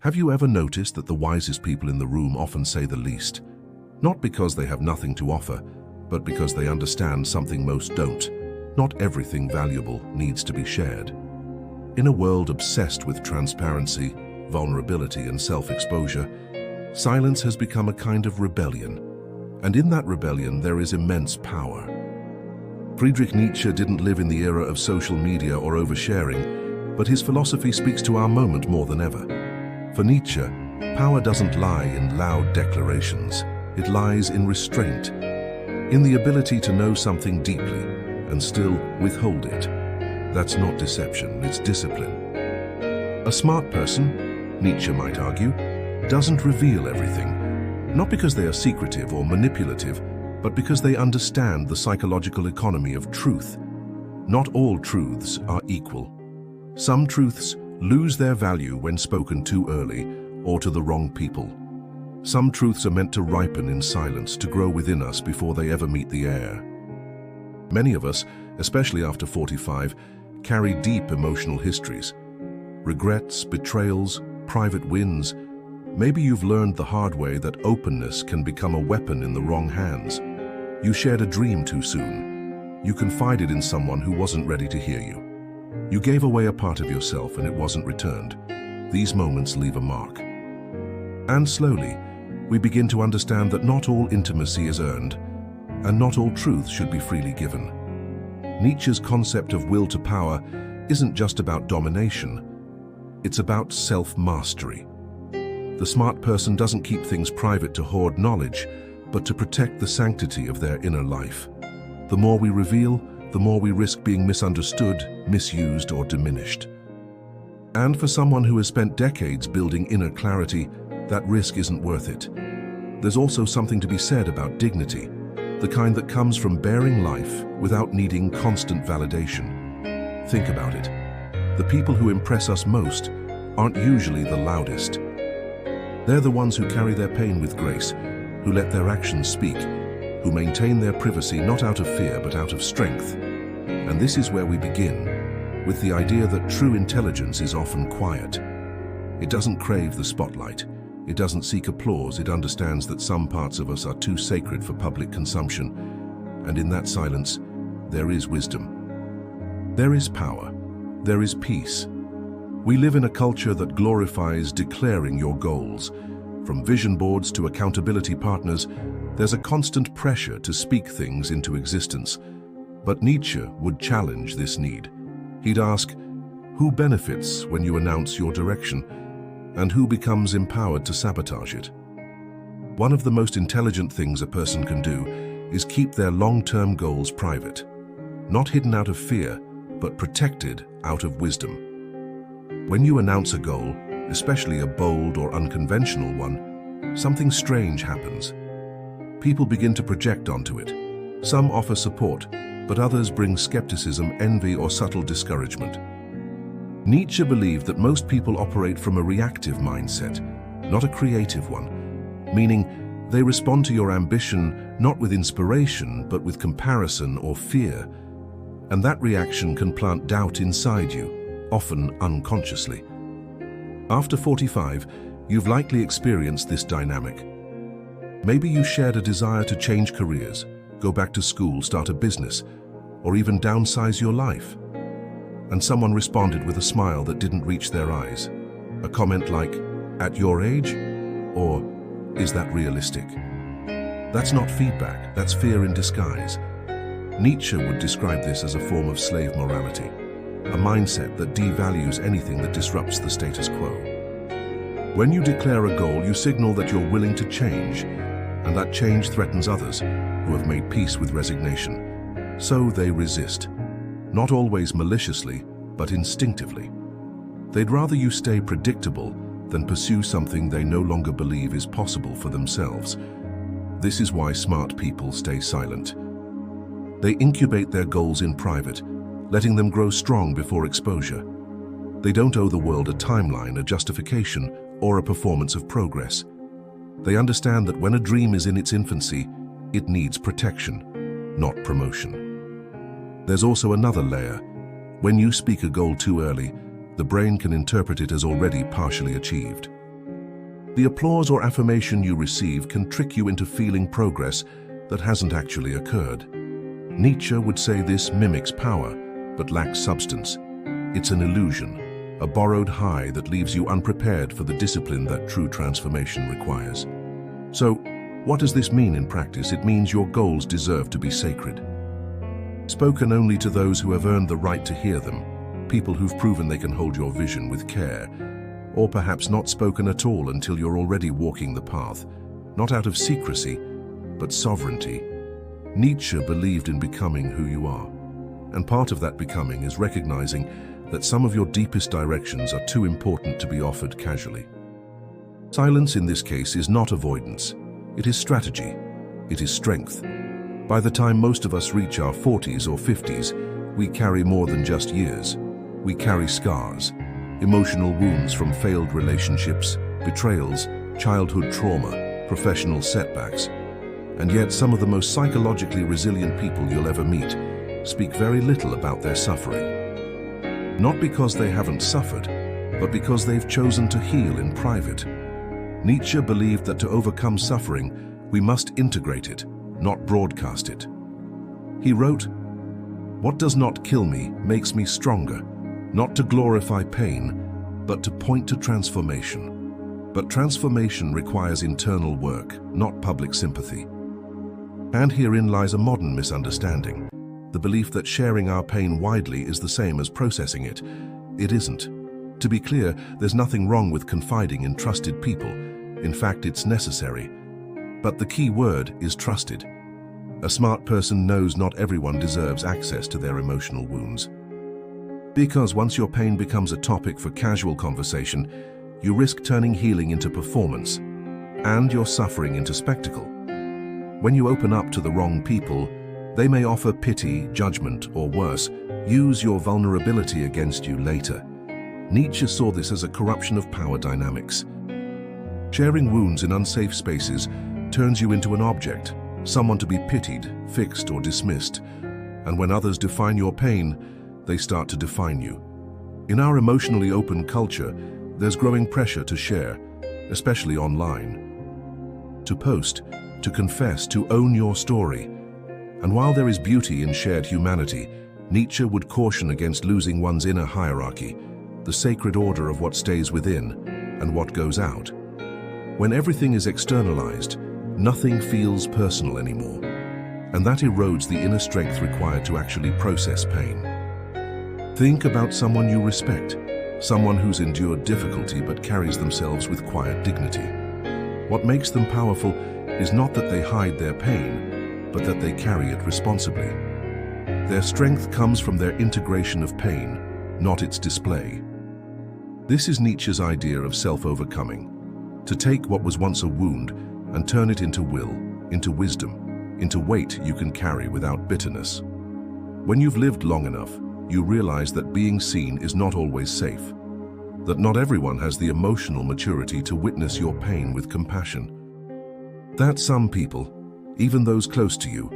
Have you ever noticed that the wisest people in the room often say the least? Not because they have nothing to offer, but because they understand something most don't. Not everything valuable needs to be shared. In a world obsessed with transparency, vulnerability, and self-exposure, silence has become a kind of rebellion. And in that rebellion, there is immense power. Friedrich Nietzsche didn't live in the era of social media or oversharing, but his philosophy speaks to our moment more than ever. For Nietzsche, power doesn't lie in loud declarations. It lies in restraint, in the ability to know something deeply and still withhold it. That's not deception, it's discipline. A smart person, Nietzsche might argue, doesn't reveal everything, not because they are secretive or manipulative, but because they understand the psychological economy of truth. Not all truths are equal. Some truths lose their value when spoken too early or to the wrong people. Some truths are meant to ripen in silence, to grow within us before they ever meet the air. Many of us, especially after 45, carry deep emotional histories. Regrets, betrayals, private wins. Maybe you've learned the hard way that openness can become a weapon in the wrong hands. You shared a dream too soon. You confided in someone who wasn't ready to hear you. You gave away a part of yourself and it wasn't returned. These moments leave a mark. And slowly, we begin to understand that not all intimacy is earned, and not all truth should be freely given. Nietzsche's concept of will to power isn't just about domination. It's about self-mastery. The smart person doesn't keep things private to hoard knowledge, but to protect the sanctity of their inner life. The more we reveal, the more we risk being misunderstood, misused, or diminished. And for someone who has spent decades building inner clarity, that risk isn't worth it. There's also something to be said about dignity, the kind that comes from bearing life without needing constant validation. Think about it. The people who impress us most aren't usually the loudest. They're the ones who carry their pain with grace, who let their actions speak, who maintain their privacy not out of fear but out of strength. And this is where we begin, with the idea that true intelligence is often quiet. It doesn't crave the spotlight. It doesn't seek applause. It understands that some parts of us are too sacred for public consumption. And in that silence, there is wisdom. There is power. There is peace. We live in a culture that glorifies declaring your goals. From vision boards to accountability partners, there's a constant pressure to speak things into existence. But Nietzsche would challenge this need. He'd ask, who benefits when you announce your direction, and who becomes empowered to sabotage it? One of the most intelligent things a person can do is keep their long-term goals private, not hidden out of fear, but protected out of wisdom. When you announce a goal, especially a bold or unconventional one, something strange happens. People begin to project onto it. Some offer support, but others bring skepticism, envy, or subtle discouragement. Nietzsche believed that most people operate from a reactive mindset, not a creative one, meaning they respond to your ambition not with inspiration, but with comparison or fear. And that reaction can plant doubt inside you, often unconsciously. After 45, you've likely experienced this dynamic. Maybe you shared a desire to change careers, go back to school, start a business, or even downsize your life. And someone responded with a smile that didn't reach their eyes. A comment like, "At your age?" Or, "Is that realistic?" That's not feedback, that's fear in disguise. Nietzsche would describe this as a form of slave morality, a mindset that devalues anything that disrupts the status quo. When you declare a goal, you signal that you're willing to change, and that change threatens others who have made peace with resignation. So they resist. Not always maliciously, but instinctively. They'd rather you stay predictable than pursue something they no longer believe is possible for themselves. This is why smart people stay silent. They incubate their goals in private, letting them grow strong before exposure. They don't owe the world a timeline, a justification, or a performance of progress. They understand that when a dream is in its infancy, it needs protection, not promotion. There's also another layer. When you speak a goal too early, the brain can interpret it as already partially achieved. The applause or affirmation you receive can trick you into feeling progress that hasn't actually occurred. Nietzsche would say this mimics power, but lacks substance. It's an illusion, a borrowed high that leaves you unprepared for the discipline that true transformation requires. So, what does this mean in practice? It means your goals deserve to be sacred. Spoken only to those who have earned the right to hear them, people who've proven they can hold your vision with care, or perhaps not spoken at all until you're already walking the path, not out of secrecy, but sovereignty. Nietzsche believed in becoming who you are, and part of that becoming is recognizing that some of your deepest directions are too important to be offered casually. Silence in this case is not avoidance. It is strategy. It is strength. By the time most of us reach our 40s or 50s, we carry more than just years. We carry scars, emotional wounds from failed relationships, betrayals, childhood trauma, professional setbacks. And yet some of the most psychologically resilient people you'll ever meet speak very little about their suffering. Not because they haven't suffered, but because they've chosen to heal in private. Nietzsche believed that to overcome suffering, we must integrate it, not broadcast it. He wrote, "What does not kill me makes me stronger, not to glorify pain, but to point to transformation. But transformation requires internal work, not public sympathy." And herein lies a modern misunderstanding, the belief that sharing our pain widely is the same as processing it. It isn't. To be clear, there's nothing wrong with confiding in trusted people. In fact, it's necessary. But the key word is trusted. A smart person knows not everyone deserves access to their emotional wounds. Because once your pain becomes a topic for casual conversation, you risk turning healing into performance and your suffering into spectacle. When you open up to the wrong people, they may offer pity, judgment, or worse, use your vulnerability against you later. Nietzsche saw this as a corruption of power dynamics. Sharing wounds in unsafe spaces turns you into an object, someone to be pitied, fixed, or dismissed. And when others define your pain, they start to define you. In our emotionally open culture, there's growing pressure to share, especially online. To post, to confess, to own your story. And while there is beauty in shared humanity, Nietzsche would caution against losing one's inner hierarchy, the sacred order of what stays within and what goes out. When everything is externalized, nothing feels personal anymore, and that erodes the inner strength required to actually process pain. Think about someone you respect, someone who's endured difficulty but carries themselves with quiet dignity. What makes them powerful is not that they hide their pain, but that they carry it responsibly. Their strength comes from their integration of pain, not its display. This is Nietzsche's idea of self-overcoming, to take what was once a wound and turn it into will, into wisdom, into weight you can carry without bitterness. When you've lived long enough, you realize that being seen is not always safe, that not everyone has the emotional maturity to witness your pain with compassion. That some people, even those close to you,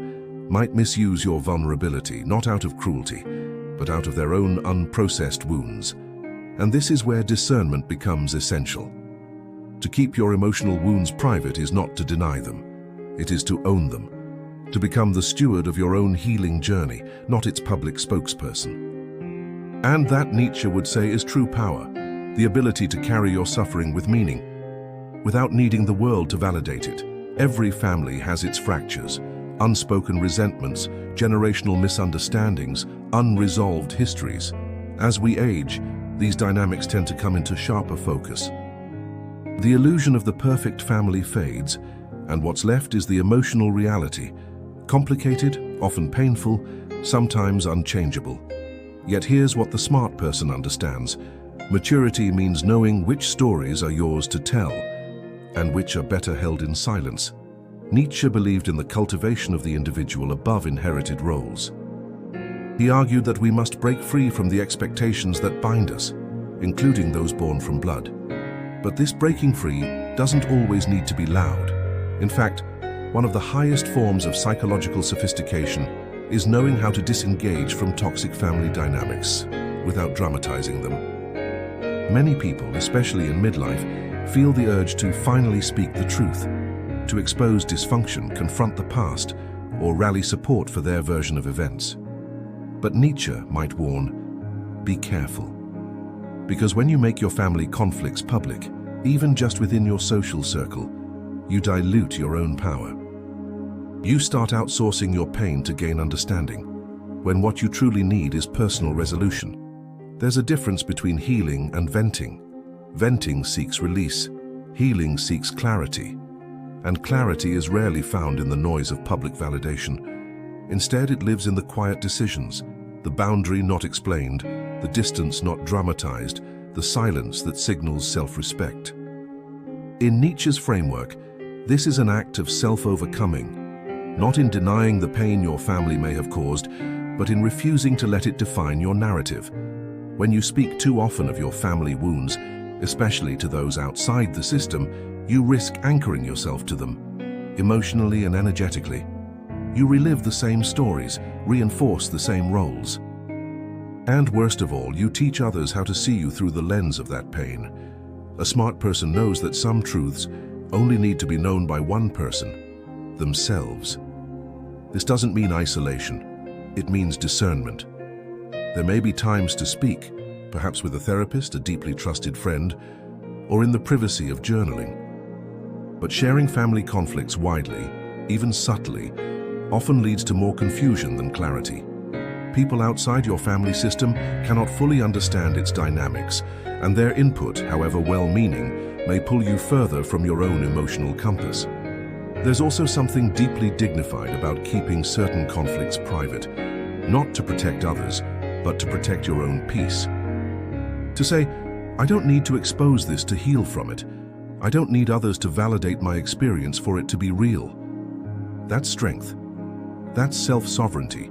might misuse your vulnerability, not out of cruelty, but out of their own unprocessed wounds. And this is where discernment becomes essential. To keep your emotional wounds private is not to deny them. It is to own them, to become the steward of your own healing journey, not its public spokesperson. And that, Nietzsche would say, is true power, the ability to carry your suffering with meaning, without needing the world to validate it. Every family has its fractures, unspoken resentments, generational misunderstandings, unresolved histories. As we age, these dynamics tend to come into sharper focus. The illusion of the perfect family fades, and what's left is the emotional reality, complicated, often painful, sometimes unchangeable. Yet here's what the smart person understands. Maturity means knowing which stories are yours to tell, and which are better held in silence. Nietzsche believed in the cultivation of the individual above inherited roles. He argued that we must break free from the expectations that bind us, including those born from blood. But this breaking free doesn't always need to be loud. In fact, one of the highest forms of psychological sophistication is knowing how to disengage from toxic family dynamics without dramatizing them. Many people, especially in midlife, feel the urge to finally speak the truth, to expose dysfunction, confront the past, or rally support for their version of events. But Nietzsche might warn, be careful. Because when you make your family conflicts public, even just within your social circle, you dilute your own power. You start outsourcing your pain to gain understanding, when what you truly need is personal resolution. There's a difference between healing and venting. Venting seeks release, healing seeks clarity. And clarity is rarely found in the noise of public validation. Instead, it lives in the quiet decisions, the boundary not explained, the distance not dramatized, the silence that signals self-respect. In Nietzsche's framework, this is an act of self-overcoming, not in denying the pain your family may have caused, but in refusing to let it define your narrative. When you speak too often of your family wounds, especially to those outside the system, you risk anchoring yourself to them, emotionally and energetically. You relive the same stories, reinforce the same roles. And worst of all, you teach others how to see you through the lens of that pain. A smart person knows that some truths only need to be known by one person, themselves. This doesn't mean isolation. It means discernment. There may be times to speak, perhaps with a therapist, a deeply trusted friend, or in the privacy of journaling. But sharing family conflicts widely, even subtly, often leads to more confusion than clarity. People outside your family system cannot fully understand its dynamics, and their input, however well-meaning, may pull you further from your own emotional compass. There's also something deeply dignified about keeping certain conflicts private, not to protect others, but to protect your own peace. To say, I don't need to expose this to heal from it. I don't need others to validate my experience for it to be real. That's strength. That's self-sovereignty.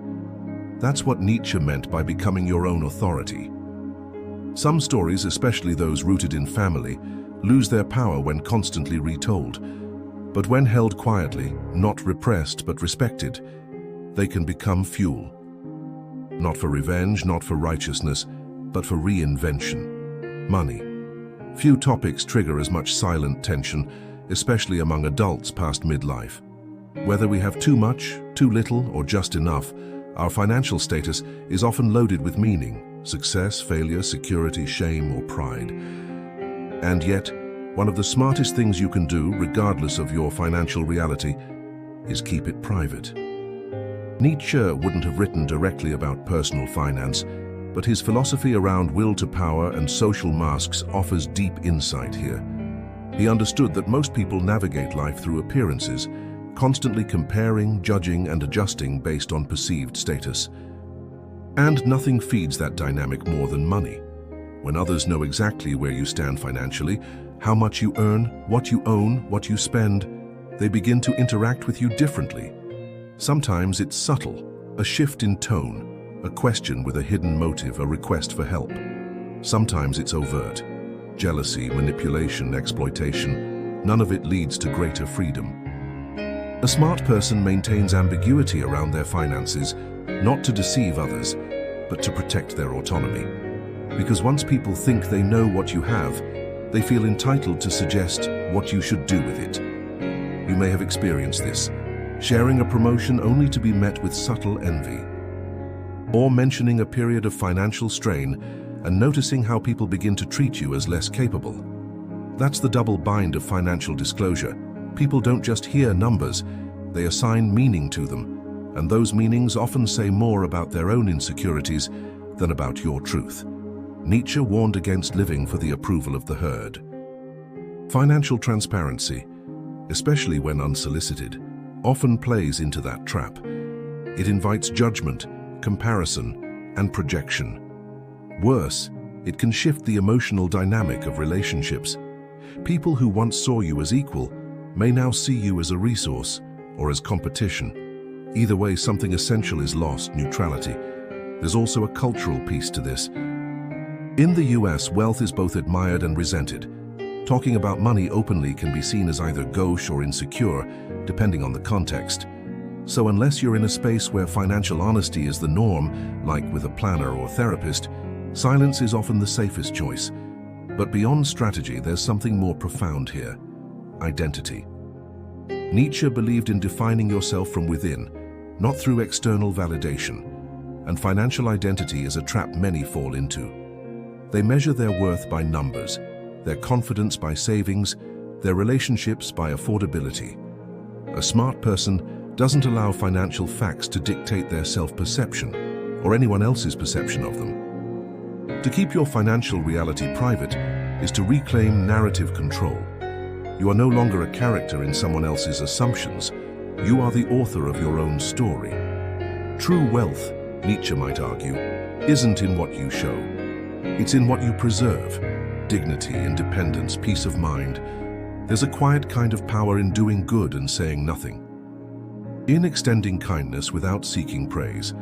That's what Nietzsche meant by becoming your own authority. Some stories, especially those rooted in family, lose their power when constantly retold. But when held quietly, not repressed but respected, they can become fuel. Not for revenge, not for righteousness, but for reinvention. Money. Few topics trigger as much silent tension, especially among adults past midlife. Whether we have too much, too little, or just enough, our financial status is often loaded with meaning: success, failure, security, shame, or pride. And yet, one of the smartest things you can do, regardless of your financial reality, is keep it private. Nietzsche wouldn't have written directly about personal finance, but his philosophy around will to power and social masks offers deep insight here. He understood that most people navigate life through appearances, constantly comparing, judging, and adjusting based on perceived status. And nothing feeds that dynamic more than money. When others know exactly where you stand financially, how much you earn, what you own, what you spend, they begin to interact with you differently. Sometimes it's subtle, a shift in tone, a question with a hidden motive, a request for help. Sometimes it's overt. Jealousy, manipulation, exploitation, none of it leads to greater freedom. A smart person maintains ambiguity around their finances, not to deceive others, but to protect their autonomy. Because once people think they know what you have, they feel entitled to suggest what you should do with it. You may have experienced this, sharing a promotion only to be met with subtle envy, or mentioning a period of financial strain and noticing how people begin to treat you as less capable. That's the double bind of financial disclosure. People don't just hear numbers, they assign meaning to them, and those meanings often say more about their own insecurities than about your truth. Nietzsche warned against living for the approval of the herd. Financial transparency, especially when unsolicited, often plays into that trap. It invites judgment, comparison, and projection. Worse, it can shift the emotional dynamic of relationships. People who once saw you as equal may now see you as a resource or as competition. Either way, something essential is lost: neutrality. There's also a cultural piece to this. In the US, wealth is both admired and resented. Talking about money openly can be seen as either gauche or insecure, depending on the context. So unless you're in a space where financial honesty is the norm, like with a planner or therapist, silence is often the safest choice. But beyond strategy, there's something more profound here: identity. Nietzsche believed in defining yourself from within, not through external validation, and financial identity is a trap many fall into. They measure their worth by numbers, their confidence by savings, their relationships by affordability. A smart person doesn't allow financial facts to dictate their self-perception or anyone else's perception of them. To keep your financial reality private is to reclaim narrative control. You are no longer a character in someone else's assumptions. You are the author of your own story. True wealth, Nietzsche might argue, isn't in what you show. It's in what you preserve. Dignity, independence, peace of mind. There's a quiet kind of power in doing good and saying nothing. In extending kindness without seeking praise.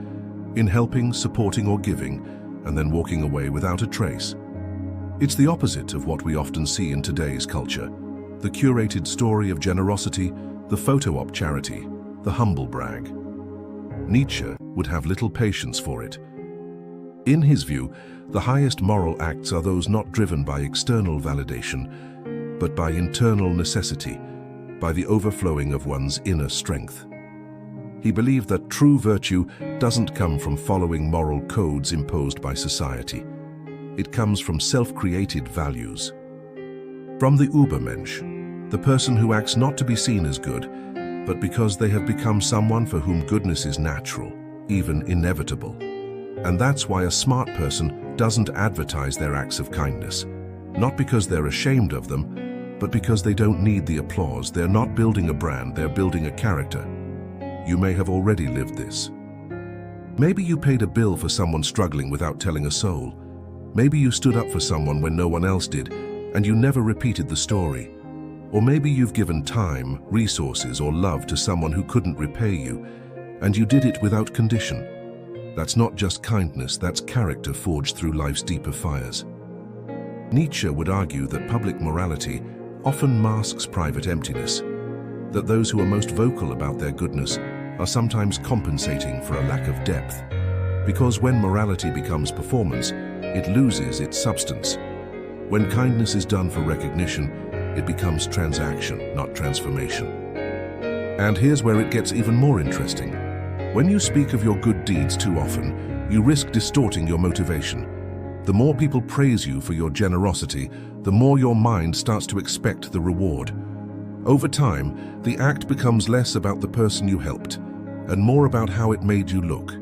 In helping, supporting, or giving, and then walking away without a trace. It's the opposite of what we often see in today's culture. The curated story of generosity, the photo-op charity, the humble brag. Nietzsche would have little patience for it. In his view, the highest moral acts are those not driven by external validation, but by internal necessity, by the overflowing of one's inner strength. He believed that true virtue doesn't come from following moral codes imposed by society. It comes from self-created values. From the Übermensch, the person who acts not to be seen as good, but because they have become someone for whom goodness is natural, even inevitable. And that's why a smart person doesn't advertise their acts of kindness, not because they're ashamed of them, but because they don't need the applause. They're not building a brand, they're building a character. You may have already lived this. Maybe you paid a bill for someone struggling without telling a soul. Maybe you stood up for someone when no one else did, and you never repeated the story. Or maybe you've given time, resources, or love to someone who couldn't repay you, and you did it without condition. That's not just kindness, that's character forged through life's deeper fires. Nietzsche would argue that public morality often masks private emptiness, that those who are most vocal about their goodness are sometimes compensating for a lack of depth. Because when morality becomes performance, it loses its substance. When kindness is done for recognition, it becomes transaction, not transformation. And here's where it gets even more interesting. When you speak of your good deeds too often, you risk distorting your motivation. The more people praise you for your generosity, the more your mind starts to expect the reward. Over time, the act becomes less about the person you helped, and more about how it made you look.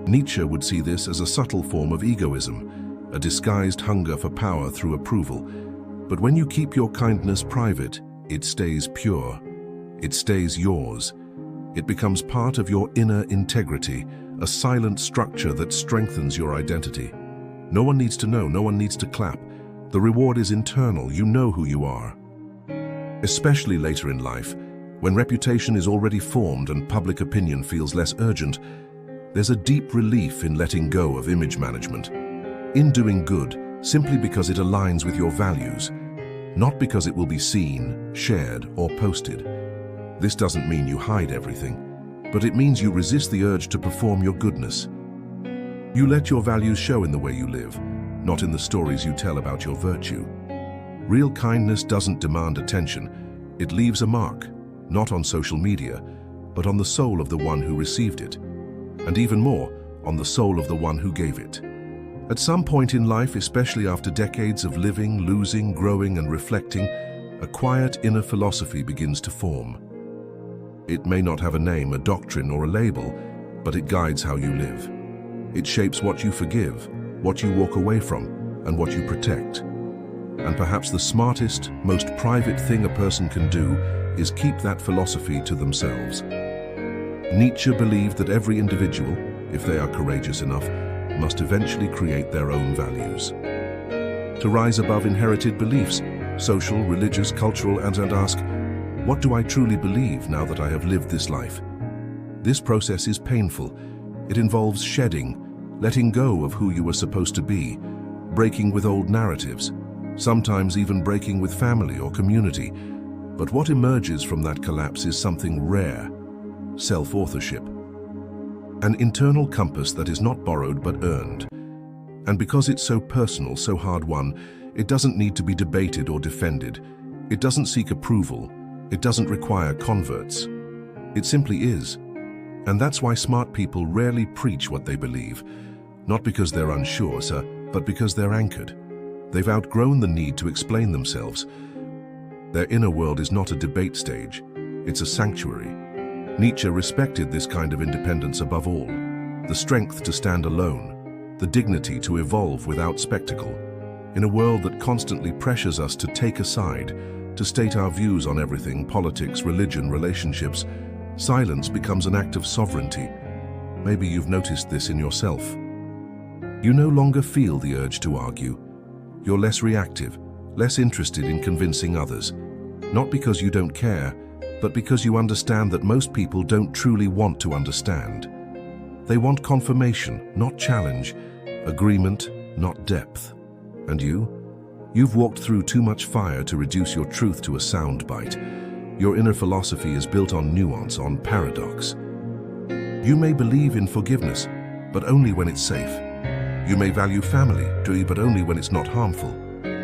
Nietzsche would see this as a subtle form of egoism, a disguised hunger for power through approval. But when you keep your kindness private, it stays pure. It stays yours. It becomes part of your inner integrity, a silent structure that strengthens your identity. No one needs to know, no one needs to clap. The reward is internal, you know who you are. Especially later in life, when reputation is already formed and public opinion feels less urgent, there's a deep relief in letting go of image management. In doing good, simply because it aligns with your values, not because it will be seen, shared, or posted. This doesn't mean you hide everything, but it means you resist the urge to perform your goodness. You let your values show in the way you live, not in the stories you tell about your virtue. Real kindness doesn't demand attention. It leaves a mark, not on social media, but on the soul of the one who received it, and even more, on the soul of the one who gave it. At some point in life, especially after decades of living, losing, growing, and reflecting, a quiet inner philosophy begins to form. It may not have a name, a doctrine, or a label, but it guides how you live. It shapes what you forgive, what you walk away from, and what you protect. And perhaps the smartest, most private thing a person can do is keep that philosophy to themselves. Nietzsche believed that every individual, if they are courageous enough, must eventually create their own values. To rise above inherited beliefs, social, religious, cultural, and ask, what do I truly believe now that I have lived this life? This process is painful. It involves shedding, letting go of who you were supposed to be, breaking with old narratives, sometimes even breaking with family or community. But what emerges from that collapse is something rare: self-authorship. An internal compass that is not borrowed but earned. And because it's so personal, so hard-won, It doesn't need to be debated or defended. It doesn't seek approval. It doesn't require converts. It simply is. And that's why smart people rarely preach what they believe. Not because they're unsure, sir, but because they're anchored. They've outgrown the need to explain themselves. Their inner world is not a debate stage. It's a sanctuary. Nietzsche respected this kind of independence above all. The strength to stand alone. The dignity to evolve without spectacle. In a world that constantly pressures us to take a side, to state our views on everything, politics, religion, relationships, silence becomes an act of sovereignty. Maybe you've noticed this in yourself. You no longer feel the urge to argue. You're less reactive, less interested in convincing others. Not because you don't care, but because you understand that most people don't truly want to understand. They want confirmation, not challenge, agreement, not depth. And you? You've walked through too much fire to reduce your truth to a soundbite. Your inner philosophy is built on nuance, on paradox. You may believe in forgiveness, but only when it's safe. You may value family, but only when it's not harmful.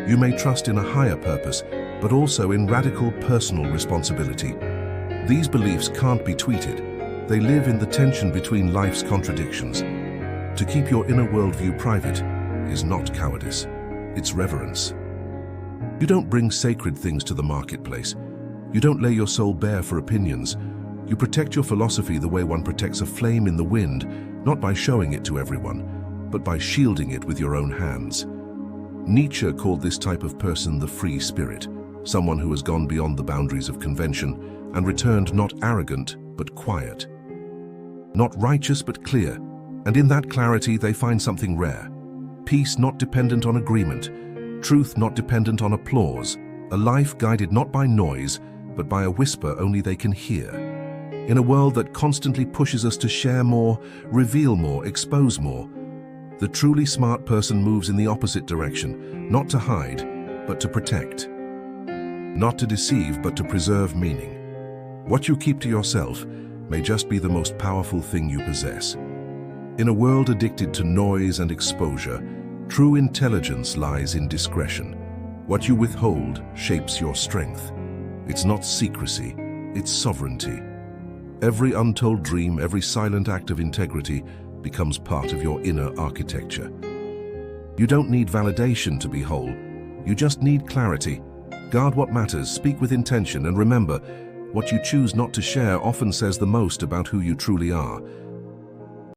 You may trust in a higher purpose, but also in radical personal responsibility. These beliefs can't be tweeted. They live in the tension between life's contradictions. To keep your inner worldview private is not cowardice, it's reverence. You don't bring sacred things to the marketplace. You don't lay your soul bare for opinions. You protect your philosophy the way one protects a flame in the wind, not by showing it to everyone, but by shielding it with your own hands. Nietzsche called this type of person the free spirit, someone who has gone beyond the boundaries of convention and returned not arrogant, but quiet. Not righteous, but clear, and in that clarity they find something rare. Peace not dependent on agreement, truth not dependent on applause, a life guided not by noise, but by a whisper only they can hear. In a world that constantly pushes us to share more, reveal more, expose more, the truly smart person moves in the opposite direction, not to hide, but to protect. Not to deceive, but to preserve meaning. What you keep to yourself may just be the most powerful thing you possess. In a world addicted to noise and exposure, true intelligence lies in discretion. What you withhold shapes your strength. It's not secrecy, it's sovereignty. Every untold dream, every silent act of integrity becomes part of your inner architecture. You don't need validation to be whole. You just need clarity. Guard what matters, speak with intention, and remember, what you choose not to share often says the most about who you truly are.